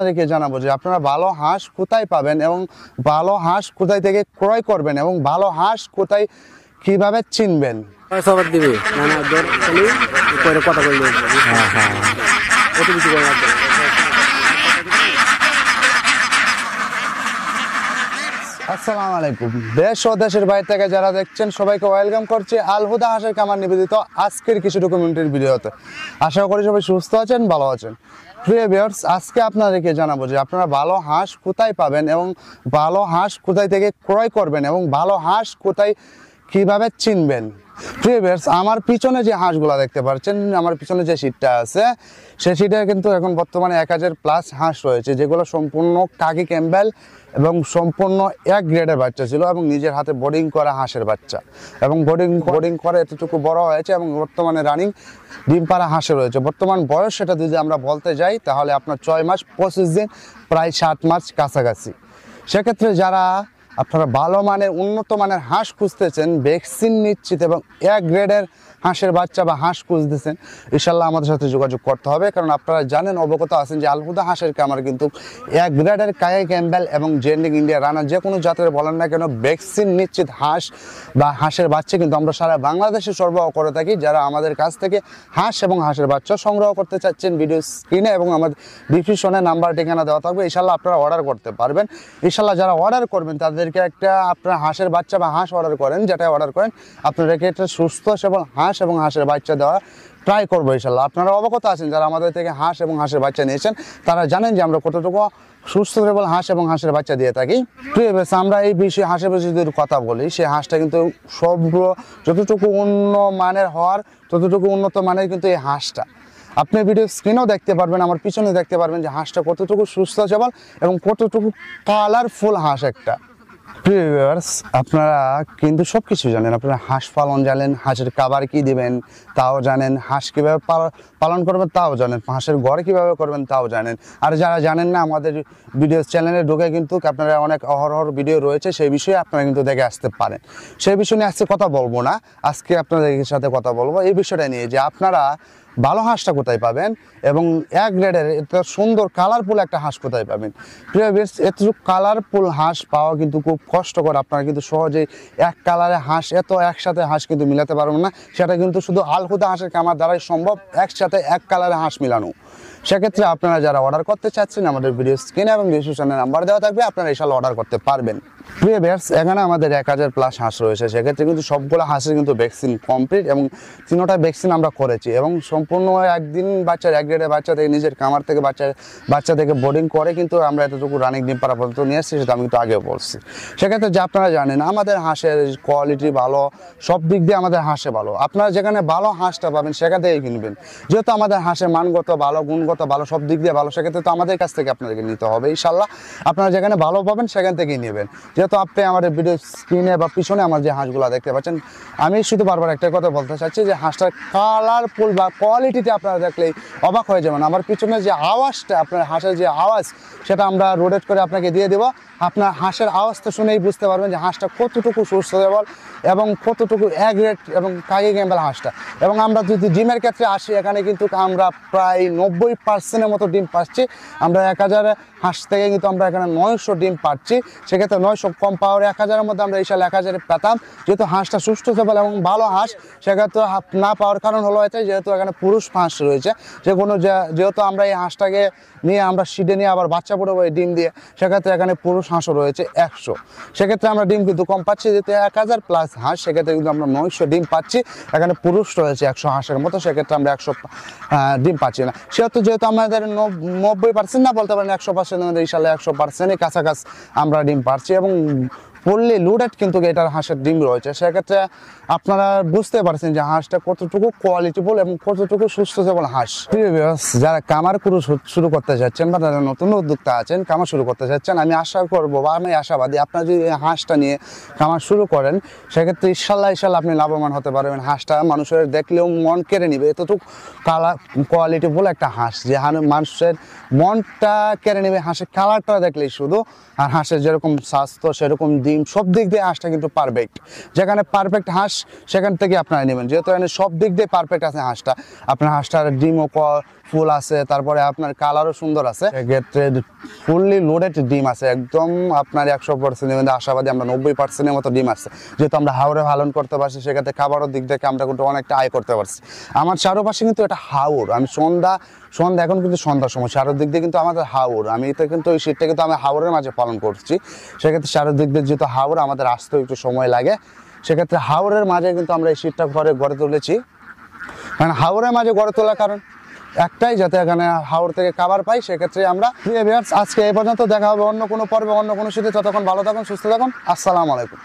আপনাদেরকে জানাবো যে আপনারা ভালো হাঁস কোথায় পাবেন এবং ভালো হাঁস কোথায় থেকে ক্রয় করবেন এবং ভালো হাঁস কোথায় কিভাবে চিনবেন। সবার দিবি না না দর খালি করে কথা বলবে। হ্যাঁ হ্যাঁ কত কিছু করে লাগবে। আসসালামু আলাইকুম। দেশ ও দেশের বাইরে থেকে যারা দেখছেন সবাইকে ওয়েলকাম করছি আল হুদা হাঁসের খামার নিবেদিত আজকের কিছু ডকুমেন্টারি ভিডিওতে। আশা করি সবাই সুস্থ আছেন, ভালো আছেন। প্রিয় ভিউয়ার্স, আজকে আপনাদেরকে জানাবো যে আপনারা ভালো হাঁস কোথায় পাবেন এবং ভালো হাঁস কোথায় থেকে ক্রয় করবেন এবং ভালো হাঁস কোথায় কিভাবে চিনবেন। প্রিয় ভিউয়ার্স, আমার পিছনে যে হাঁসগুলো দেখতে পাচ্ছেন, আমার পিছনে যে শীটটা আছে সেই শীটে কিন্তু এখন বর্তমানে 1000+ হাঁস রয়েছে, যেগুলো সম্পূর্ণ কাকি ক্যাম্বেল এবং সম্পূর্ণ এক গ্রেডের বাচ্চা ছিল এবং নিজের হাতে বোর্ডিং করা হাঁসের বাচ্চা এবং বোর্ডিং করে এতটুকু বড় হয়েছে এবং বর্তমানে রানিং ডিম পাড়া হাঁসে রয়েছে। বর্তমান বয়স সেটা যদি আমরা বলতে যাই তাহলে আপনার 6 মাস 25 দিন, প্রায় 7 মাস কাছাকাছি। সেক্ষেত্রে যারা আপনারা ভালো মানের উন্নত মানের হাঁস খুঁজতেছেন, ভ্যাকসিন নিশ্চিত এবং এক গ্রেডের হাঁসের বাচ্চা বা হাঁস খুঁজতেছেন, ইনশাল্লাহ আমাদের সাথে যোগাযোগ করতে হবে। কারণ আপনারা জানেন, অবগত আছেন যে আল হুদা হাঁসের খামার কিন্তু এক গ্রেডের কাকি ক্যাম্বেল এবং জেন্ডিং ইন্ডিয়া রানার যে কোনো জাতের বলেন না কেন ভ্যাকসিন নিশ্চিত হাঁস বা হাঁসের বাচ্চা কিন্তু আমরা সারা বাংলাদেশে সরবরাহ করে থাকি। যারা আমাদের কাছ থেকে হাঁস এবং হাঁসের বাচ্চা সংগ্রহ করতে চাচ্ছেন, ভিডিও স্ক্রিনে এবং আমাদের ডিসক্রিপশনে নাম্বার ঠিকানা দেওয়া থাকবে, ইনশাল্লাহ আপনারা অর্ডার করতে পারবেন। ইনশাল্লাহ যারা অর্ডার করবেন তাদেরকে একটা আপনার হাঁসের বাচ্চা বা হাঁস অর্ডার করেন, যেটা অর্ডার করেন আপনাদেরকে একটা সুস্থ সবল হাঁস এবং হাঁসের বাচ্চা দেওয়া ট্রাই করবো ইনশাল্লাহ। আপনারা অবগত আছেন যারা আমাদের থেকে হাঁস এবং হাঁসের বাচ্চা নিয়েছেন, তারা জানেন যে আমরা কতটুকু সুস্থ সবল হাঁস এবং হাঁসের বাচ্চা দিয়ে থাকি। প্রিয় ভিউয়ার্স, আমরা এই বিষয়ে হাঁসের বিষয়ে যদি কথা বলি, সেই হাঁসটা কিন্তু সব যতটুকু উন্নত মানের হওয়ার ততটুকু উন্নত মানের কিন্তু এই হাঁসটা আপনি ভিডিও স্ক্রিনেও দেখতে পারবেন, আমার পিছনে দেখতে পারবেন যে হাঁসটা কতটুকু সুস্থ সবল এবং কতটুকু কালারফুল হাঁস একটা। প্রিয় ভিউয়ার্স, আপনারা কিন্তু সব কিছু জানেন, আপনারা হাঁস পালন জানেন, হাঁসের খাবার কি দিবেন তাও জানেন, হাঁস কীভাবে পালন করবেন তাও জানেন, হাঁসের ঘর কীভাবে করবেন তাও জানেন। আর যারা জানেন না, আমাদের ভিডিও চ্যানেলে ঢুকে কিন্তু আপনারা অনেক অহরহ ভিডিও রয়েছে, সেই বিষয়ে আপনারা কিন্তু দেখে আসতে পারেন। সেই বিষয় নিয়ে আজকে কথা বলবো না, আজকে আপনাদের সাথে কথা বলবো এই বিষয়টা নিয়ে যে আপনারা ভালো হাঁসটা কোথায় পাবেন এবং এক গ্রেডের এত সুন্দর কালারফুল একটা হাঁস কোথায় পাবেন। প্রিয় ভিউয়ার্স, এতটুকু কালারফুল হাঁস পাওয়া কিন্তু খুব কষ্টকর। আপনারা কিন্তু সহজেই এক কালারে হাঁস এত একসাথে হাঁস কিন্তু মিলাতে পারবেন না, সেটা কিন্তু শুধু আল হুদা হাঁসের খামার দ্বারাই সম্ভব, একসাথে এক কালারে হাঁস মিলানো। সেক্ষেত্রে আপনারা যারা অর্ডার করতে চাচ্ছেন, আমাদের ভিডিও স্ক্রিনে এবং ডিসক্রিপশনে নাম্বার দেওয়া থাকবে, আপনারা ইনশাআল্লাহ অর্ডার করতে পারবেন। প্রিয় ভিউয়ার্স, এখানে আমাদের 1000+ হাঁস রয়েছে, সেক্ষেত্রে কিন্তু সবগুলো হাঁসের কিন্তু ভ্যাকসিন কমপ্লিট এবং 3টা ভ্যাকসিন আমরা করেছি এবং সম্পূর্ণ একদিন বাচ্চার এক গ্রেডের বাচ্চা থেকে নিজের খামার থেকে বাচ্চা থেকে বোর্ডিং করে কিন্তু আমরা এতটুকু রানিং ডিম পাড়া পর্যন্ত নিয়ে এসেছি, সেটা আমি কিন্তু আগেও বলছি। সেক্ষেত্রে যে আপনারা জানেন আমাদের হাঁসের কোয়ালিটি ভালো, সব দিক দিয়ে আমাদের হাঁসে ভালো। আপনারা যেখানে ভালো হাঁসটা পাবেন সেখান থেকেই কিনবেন, যেহেতু আমাদের হাঁসের মানগত ভালো, গুণগত ভালো, সব দিক দিয়ে ভালো, সেক্ষেত্রে তো আমাদের কাছ থেকে আপনাদেরকে নিতে হবে ইনশাল্লাহ। আপনারা যেখানে ভালো পাবেন সেখান থেকেই নেবেন। যেহেতু আপনি আমাদের ভিডিও স্ক্রিনে বা পিছনে আমার যে হাঁসগুলো দেখতে পাচ্ছেন, আমি শুধু বারবার একটা কথা বলতে চাচ্ছি যে হাঁসটার কালারফুল বা কোয়ালিটিতে আপনারা দেখলেই অবাক হয়ে যাবেন। আমার পিছনে যে আওয়াজটা, আপনার হাঁসের যে আওয়াজ, সেটা আমরা রোটেট করে আপনাকে দিয়ে দেবো। আপনার হাঁসের আওয়াজটা শুনেই বুঝতে পারবেন যে হাঁসটা কতটুকু সুস্থ সবল এবং কতটুকু এক গ্রেড এবং কাকি ক্যাম্বেল হাঁসটা। এবং আমরা যদি ডিমের ক্ষেত্রে আসি, এখানে কিন্তু আমরা প্রায় 90% মতো ডিম পাচ্ছি। আমরা 1000 হাঁস থেকে কিন্তু আমরা এখানে 900 ডিম পাচ্ছি। সেক্ষেত্রে 900 কম পাওয়ার 1000-এর মধ্যে আমরা এই সাল 1000 পেতাম। যেহেতু হাঁসটা সুস্থ সবল এবং ভালো হাঁস, সেক্ষেত্রে না পাওয়ার কারণ হলো এটাই, যেহেতু এখানে পুরুষ হাঁস রয়েছে, যেহেতু আমরা এই হাঁসটাকে নিয়ে আমরা সিডে নিয়ে আবার বাচ্চা পড়বো এই ডিম দিয়ে, সেক্ষেত্রে এখানে পুরুষ হাঁসও রয়েছে 100। সেক্ষেত্রে আমরা ডিম কিন্তু কম পাচ্ছি, যেহেতু 1000+ হাঁস, সেক্ষেত্রে কিন্তু আমরা 900 ডিম পাচ্ছি। এখানে পুরুষ রয়েছে 100 হাঁসের মতো, সেক্ষেত্রে আমরা 100 ডিম পাচ্ছি না। যেহেতু আমাদের 90% না বলতে পারেন 100%, আমাদের ইনশাল্লাহ 100%-এর কাছাকাছি আমরা ডিম পাচ্ছি এবং ফুললি লোডেড কিন্তু এটার হাঁসের ডিম রয়েছে। সেক্ষেত্রে আপনারা বুঝতে পারছেন যে হাঁসটা কতটুকু কোয়ালিটিফুল এবং কতটুকু সুস্থ সবল হাঁস। প্রিয় ভিউয়ার্স, যারা খামার শুরু করতে চাচ্ছেন বা যারা নতুন উদ্যোক্তা আছেন, খামার শুরু করতে চাচ্ছেন, আমি আশা করবো বা আমি আশাবাদী আপনারা যদি হাঁসটা নিয়ে খামার শুরু করেন, সেক্ষেত্রে ইনশাল্লাহ আপনি লাভবান হতে পারবেন। হাঁসটা মানুষের দেখলেও মন কেড়ে নিবে, এতটুকু কোয়ালিটিফুল একটা হাঁস যে মানুষের মনটা কেড়ে নেবে হাঁসের কালারটা দেখলেই শুধু। আর হাঁসের যেরকম স্বাস্থ্য, সেরকম দিক ডিম সব দিক দিয়ে হাঁসটা কিন্তু পারফেক্ট। যেখানে পারফেক্ট হাঁস সেখান থেকে আপনারা নেবেন, যেহেতু এখানে সব দিক দিয়ে পারফেক্ট আছে হাঁসটা। আপনার হাঁসটার ডিমও ফুল আছে, তারপরে আপনার কালারও সুন্দর আছে, সেক্ষেত্রে ফুললি লোডেড ডিম আছে একদম। আপনার 100% আশাবাদী আমরা 90%-এর মতো ডিম আছে, যেহেতু আমরা হাওরে পালন করতে পারছি, সেক্ষেত্রে খাবারের দিক থেকে আমরা কিন্তু অনেকটা আয় করতে পারছি। আমার চারপাশে কিন্তু এটা হাওর, আমি সন্ধ্যা এখন কিন্তু সন্ধ্যার সময়, চারোদিক দিয়ে কিন্তু আমাদের হাওর, আমি তো কিন্তু ওই শীতটা কিন্তু আমি হাওরের মাঝে পালন করছি। সেক্ষেত্রে চারোদিক দিয়ে যেহেতু হাওর, আমাদের আসতেও একটু সময় লাগে, সেক্ষেত্রে হাওরের মাঝে কিন্তু আমরা এই শীতটা গড়ে তুলেছি। কারণ হাওরের মাঝে গড়ে তোলার কারণ একটাই, যাতে এখানে হাওর থেকে খাবার পাই। সেক্ষেত্রে আমরা আজকে এই পর্যন্ত, দেখা হবে অন্য কোনো পর্বে অন্য কোনো শীতে। ততক্ষণ ভালো থাকুন, সুস্থ থাকুন, আসসালামু আলাইকুম।